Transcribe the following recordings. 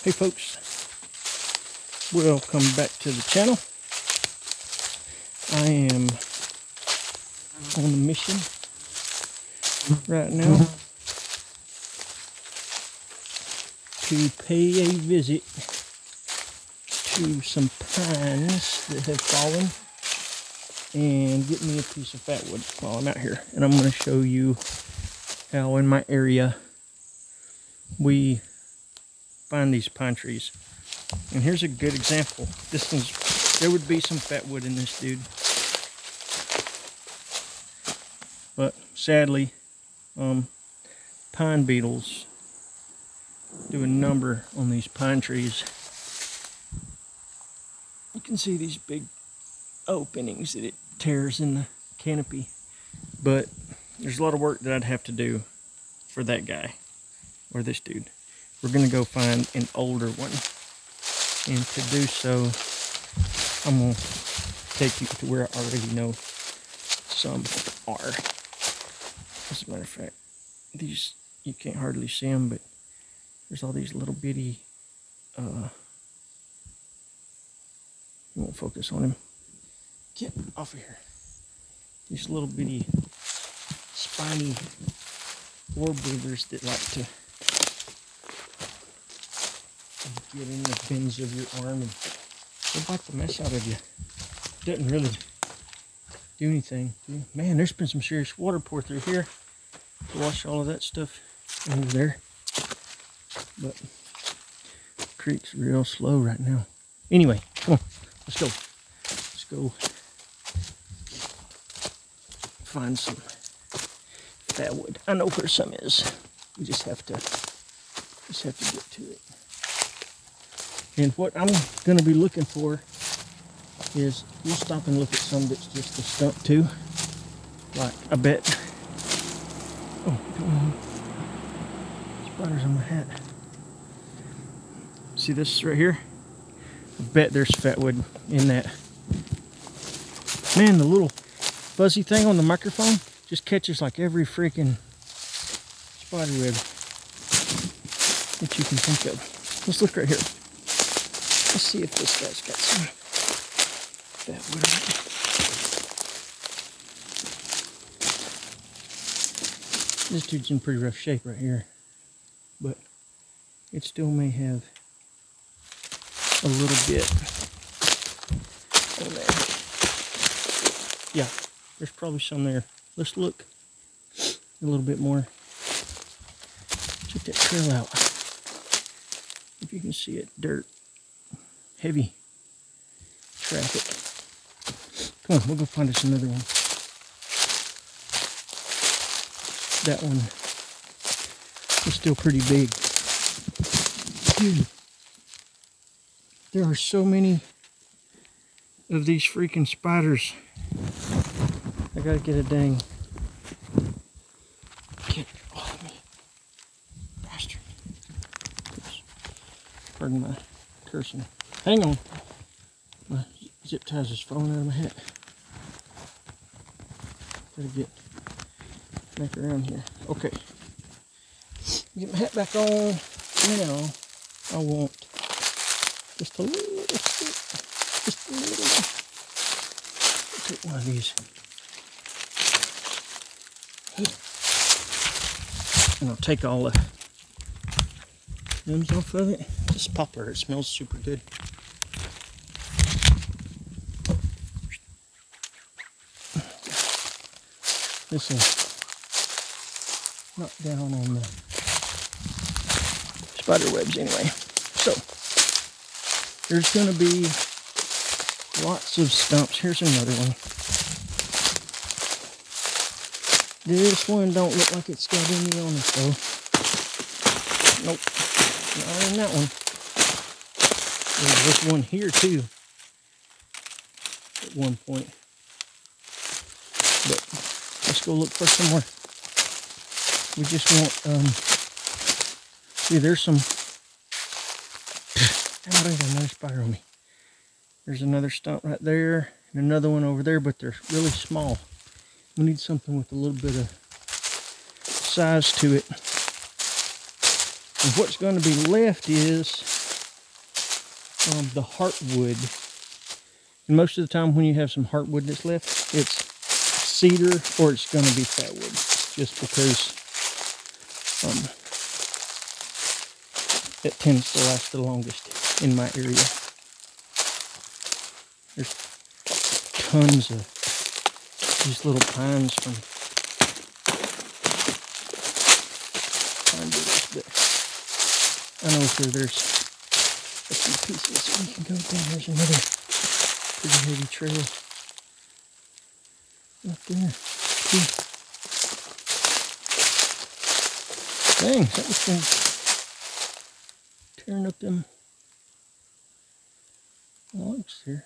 Hey folks, welcome back to the channel. I am on a mission right now to pay a visit to some pines that have fallen and get me a piece of fatwood while I'm out here. And I'm going to show you how in my area we find these pine trees. And here's a good example. This one's, there would be some fatwood in this dude, but sadly pine beetles do a number on these pine trees. You can see these big openings that it tears in the canopy, but there's a lot of work that I'd have to do for that guy or this dude. We're gonna go find an older one, and to do so I'm gonna take you to where I already know some are. As a matter of fact, these, you can't hardly see them, but there's all these little bitty you won't focus on him. Get off of here. These little bitty spiny orb breathers that like to get in the bends of your arm and they'll bite the mess out of you. Doesn't really do anything. Man, there's been some serious water pour through here to wash all of that stuff over there. But the creek's real slow right now. Anyway, come on, let's go. Let's go find some fatwood. I know where some is. We just have to get to it. And what I'm going to be looking for is, we'll stop and look at some that's just a stump too. Like, I bet, oh, spiders on my hat. See this right here? I bet there's fatwood in that. Man, the little fuzzy thing on the microphone just catches like every freaking spider web that you can think of. Let's look right here. Let's see if this guy's got some fatwood on it. This dude's in pretty rough shape right here, but it still may have a little bit on there. Yeah, there's probably some there. Let's look a little bit more. Check that trail out. If you can see it, dirt. Heavy traffic. Come on, we'll go find us another one. That one is still pretty big. Dude, there are so many of these freaking spiders. I gotta get a dang. Get off of me, bastard. Oops. Pardon my cursing. Hang on. My zip ties is falling out of my hat. Gotta get back around here. Okay. Get my hat back on. Now I want just a little bit. Just a little. I'll take one of these. And I'll take all the limbs off of it. This poplar, it smells super good. This will knock down on the spider webs anyway. So, there's going to be lots of stumps. Here's another one. This one don't look like it's got any on it though. Nope, not in that one. There's this one here too at one point. But let's go look for some more. We just want, see, there's some, I got another spider on me. There's another stump right there and another one over there, but they're really small. We need something with a little bit of size to it. And what's going to be left is the heartwood. And most of the time when you have some heartwood that's left, it's cedar or it's going to be fatwood. Just because it tends to last the longest in my area. There's tons of these little pines from pine beetles, but I know there's a few pieces so we can go down. There's another pretty heavy trail right there. Dang, something's been tearing up them logs here.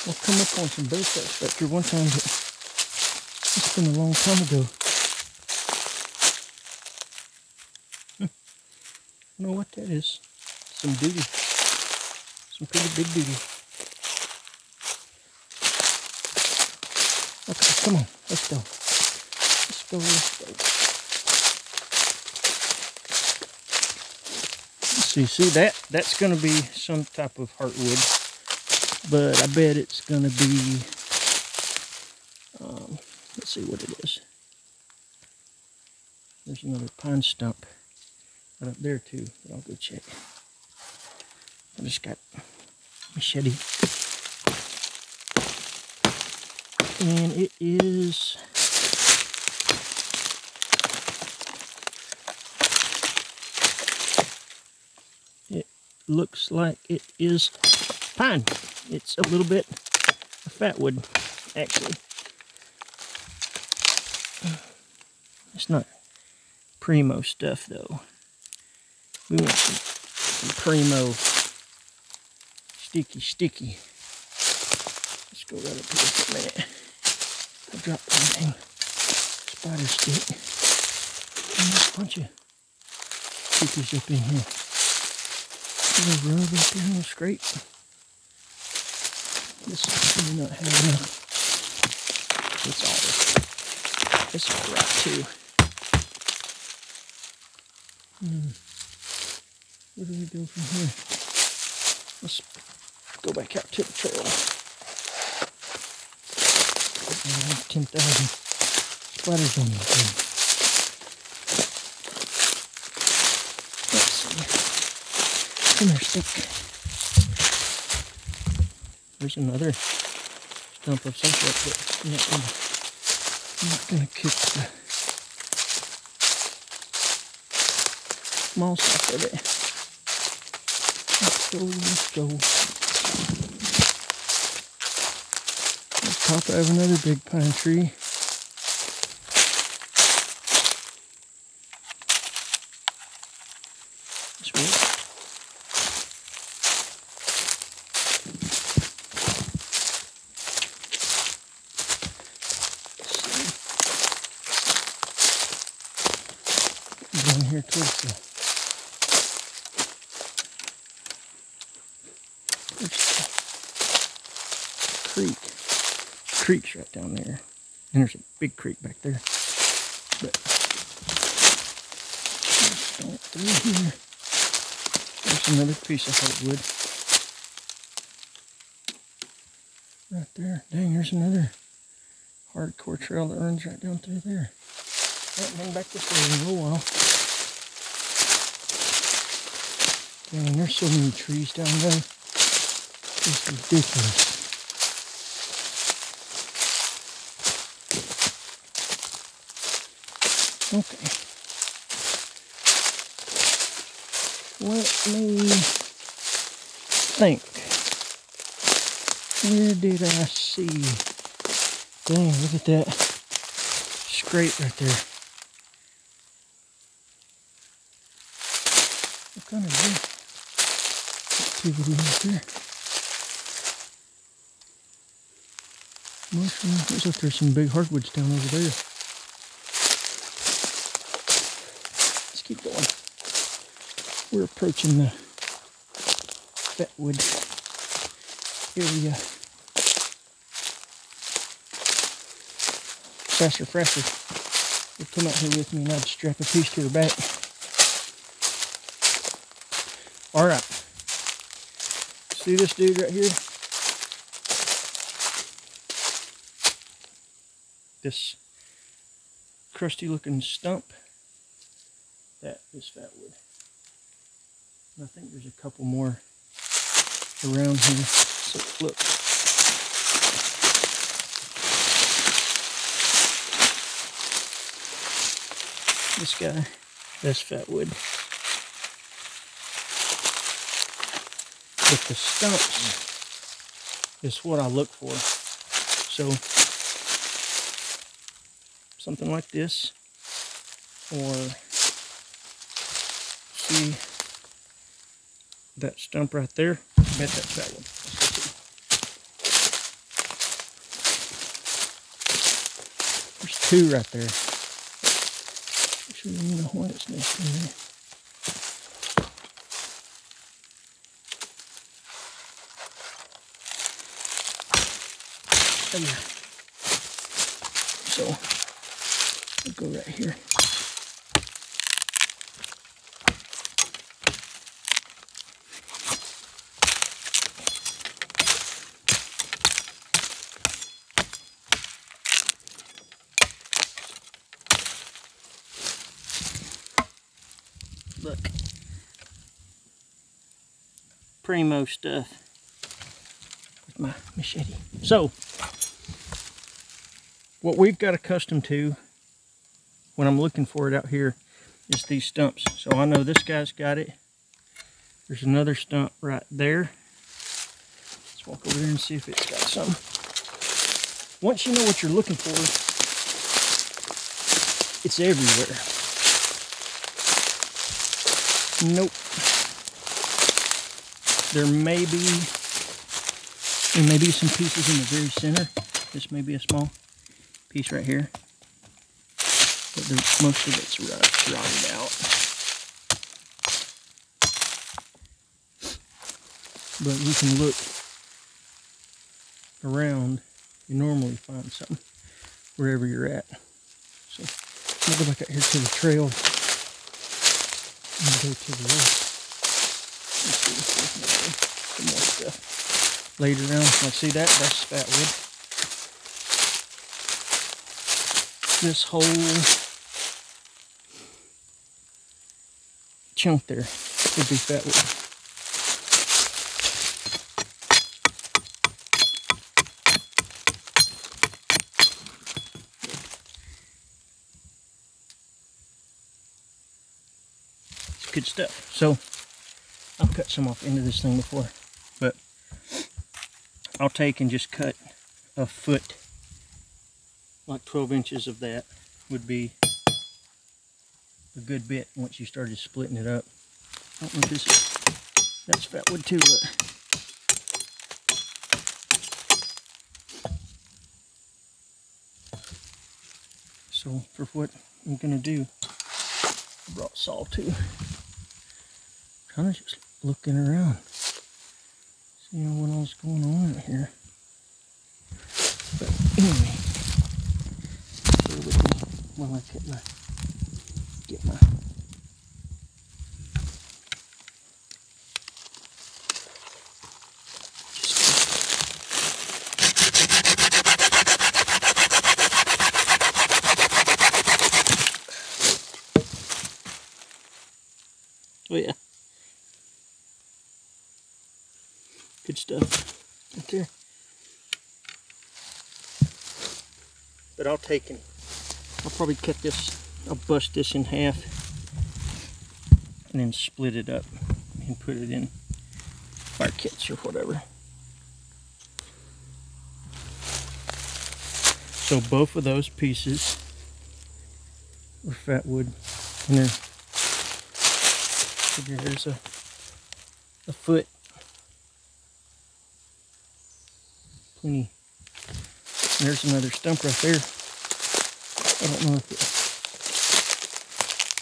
I'll come up on some bear traps back here one time, but it's been a long time ago. I don't know what that is. Some duty. Some pretty big duty. Okay, come on. Let's go. Let's go, let's go. See that's going to be some type of heartwood, but I bet it's going to be, let's see what it is. There's another pine stump right up there too, but I'll go check. I just got a machete, and it is looks like it is pine. It's a little bit of fatwood, actually. It's not primo stuff, though. We want some primo sticky. Let's go right up here for a minute. I dropped my dang spider stick. And there's a bunch of cookies up in here. A little rub up there and a scrape. This may not have enough. It's all right too. Where do we go from here? Let's go back out to the trail. 10,000 spiders on this thing. Let's see. Come here, stick. There's another stump of some sort, but I'm not gonna kick the moss off of it. Let's go. Let's top of another big pine tree. Down here towards the creek. The creek's right down there. And there's a big creek back there. But let's go through here. There's another piece of hardwood. Right there. Dang, there's another hardcore trail that runs right down through there. I haven't been back this way in a little while. Man, there's so many trees down there. It's ridiculous. Okay. Let me think. Where did I see? Dang, look at that scrape right there. What kind of activity right there? Mushroom. Looks like there's some big hardwoods down over there. Let's keep going. We're approaching the Fatwood area. Faster. Would come out here with me and I'd strap a piece to her back. Alright. See this dude right here? This crusty looking stump, that is fatwood. And I think there's a couple more around here. So look. This guy, that's fatwood. But the stumps is what I look for. So something like this, or see that stump right there, I bet that's fatwood. There's two right there. Actually, you know what it's next in there. Oh, yeah. So I'll go right here. Look, primo stuff with my machete. So, what we've got accustomed to when I'm looking for it out here is these stumps. So I know this guy's got it. There's another stump right there. Let's walk over there and see if it's got something. Once you know what you're looking for, it's everywhere. Nope. There may be some pieces in the very center. This may be a small piece right here. But most of it's rotted out. But you can look around and normally find something wherever you're at. So I'm gonna go back out here to the trail and go to the left. Let's see if there's some more stuff laid around. Like, see that? That's fatwood. This whole chunk there would be fatwood. It's good stuff. So I've cut some off into this thing before, but I'll take and just cut a foot, like 12 inches of that would be a good bit once you started splitting it up. I don't know if that's fatwood too, but so for what I'm gonna do, I brought saw too. Kind of just looking around, seeing what else going on out here. But anyway, bear with me while I get my oh yeah. Good stuff right there. But I'll probably cut this, I'll bust this in half and then split it up and put it in fire kits or whatever. So both of those pieces were fatwood, and then there's a foot. Plenty. And there's another stump right there. I don't know if it...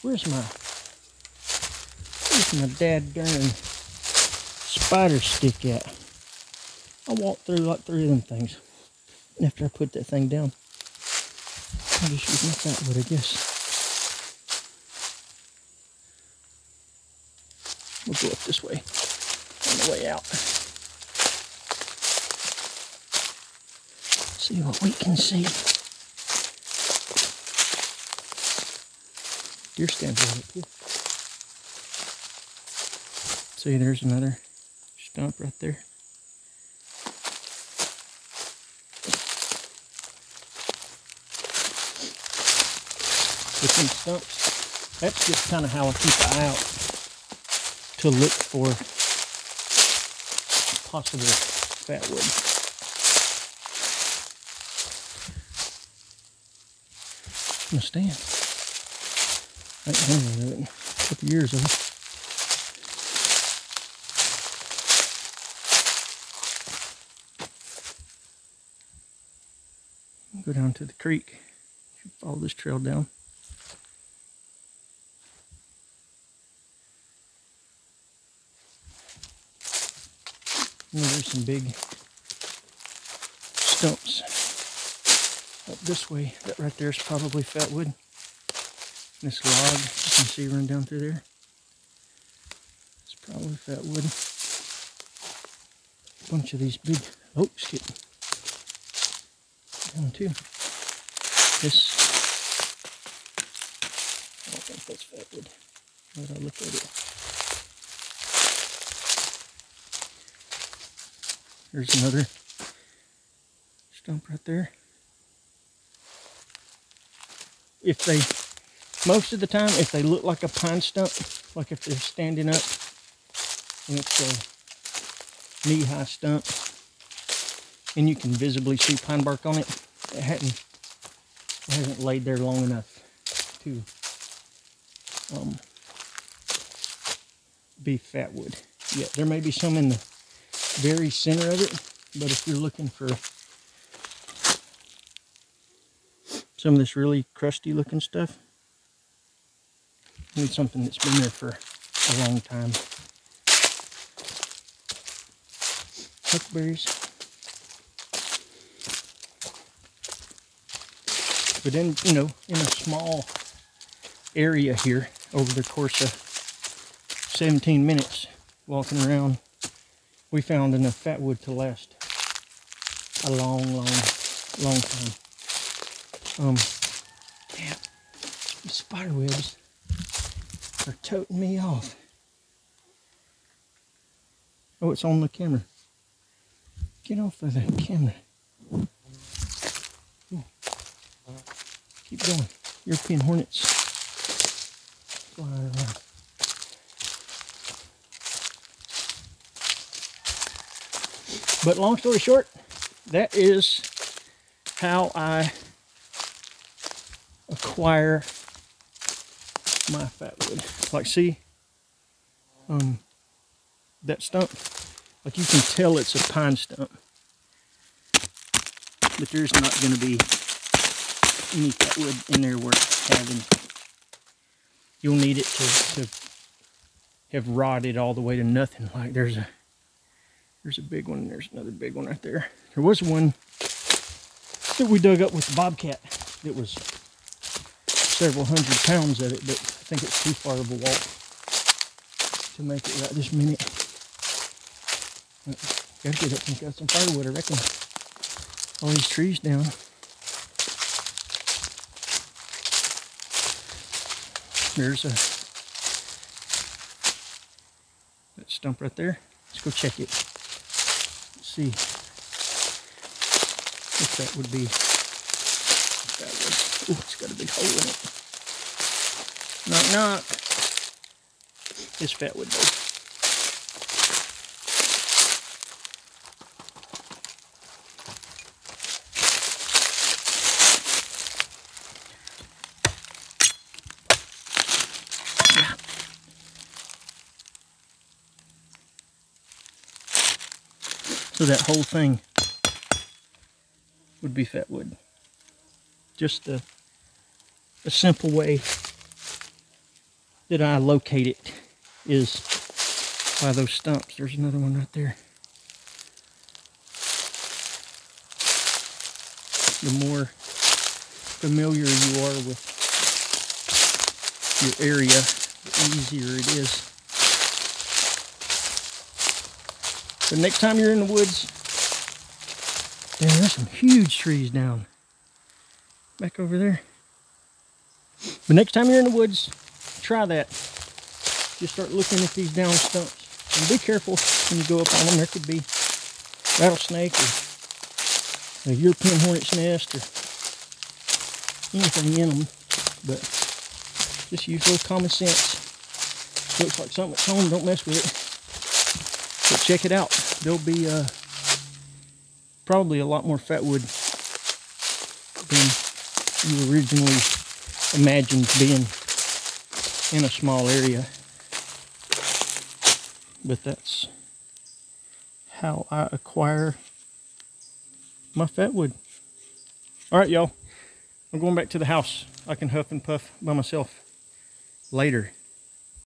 Where's my dad darn spider stick at? I walked through like 3 of them things after I put that thing down. I'll just use my fatwood, I guess. We'll go up this way on the way out. See what we can see. Deer stand right up here. See, there's another stump right there. With some stumps, that's just kind of how I keep an eye out to look for possible fatwood. I'm gonna stand. I ain't handling it in a couple years of it. Go down to the creek. Follow this trail down. And there's some big stumps up this way. That right there is probably fatwood. This log you can see run down through there. It's probably fatwood. A bunch of these big oaks getting down too. This, I don't think that's fatwood. Now that I look at it. There's another stump right there. If they, most of the time, if they look like a pine stump, like if they're standing up and it's a knee-high stump, and you can visibly see pine bark on it, it hasn't laid there long enough to be fatwood yet. There may be some in the very center of it, but if you're looking for some of this really crusty looking stuff, you need something that's been there for a long time. Huckberries. But in, you know, in a small area here, over the course of 17 minutes walking around, we found enough fatwood to last a long time. Damn, these spider webs are toting me off. Oh, it's on the camera. Get off of the camera. Ooh. Keep going. European hornets flying around. But long story short, that is how I acquire my fatwood. Like, see, that stump, like you can tell it's a pine stump, but there's not going to be any fatwood in there worth having. You'll need it to have rotted all the way to nothing. Like there's a big one, and there's another big one right there. There was one that we dug up with the bobcat that was several hundred pounds of it, but I think it's too far of a walk to make it right this minute. Gotta get up and cut some firewood, I reckon. All these trees down. There's that stump right there. Let's go check it. Let's see if that would be fatwood. Ooh, it's got a big hole in it. Knock, knock. It's fatwood though. So that whole thing would be fatwood. Just a simple way that I locate it is by those stumps. There's another one right there. The more familiar you are with your area, the easier it is. The next time you're in the woods, Damn, there's some huge trees down back over there. But next time you're in the woods, try that. Just start looking at these down stumps. And be careful when you go up on them. There could be rattlesnake or a European hornet's nest or anything in them. But just use a little common sense. Looks like something at home, don't mess with it. But check it out. There'll be probably a lot more fatwood than you originally imagined being in a small area. But that's how I acquire my fatwood. Alright, y'all. I'm going back to the house. I can huff and puff by myself later.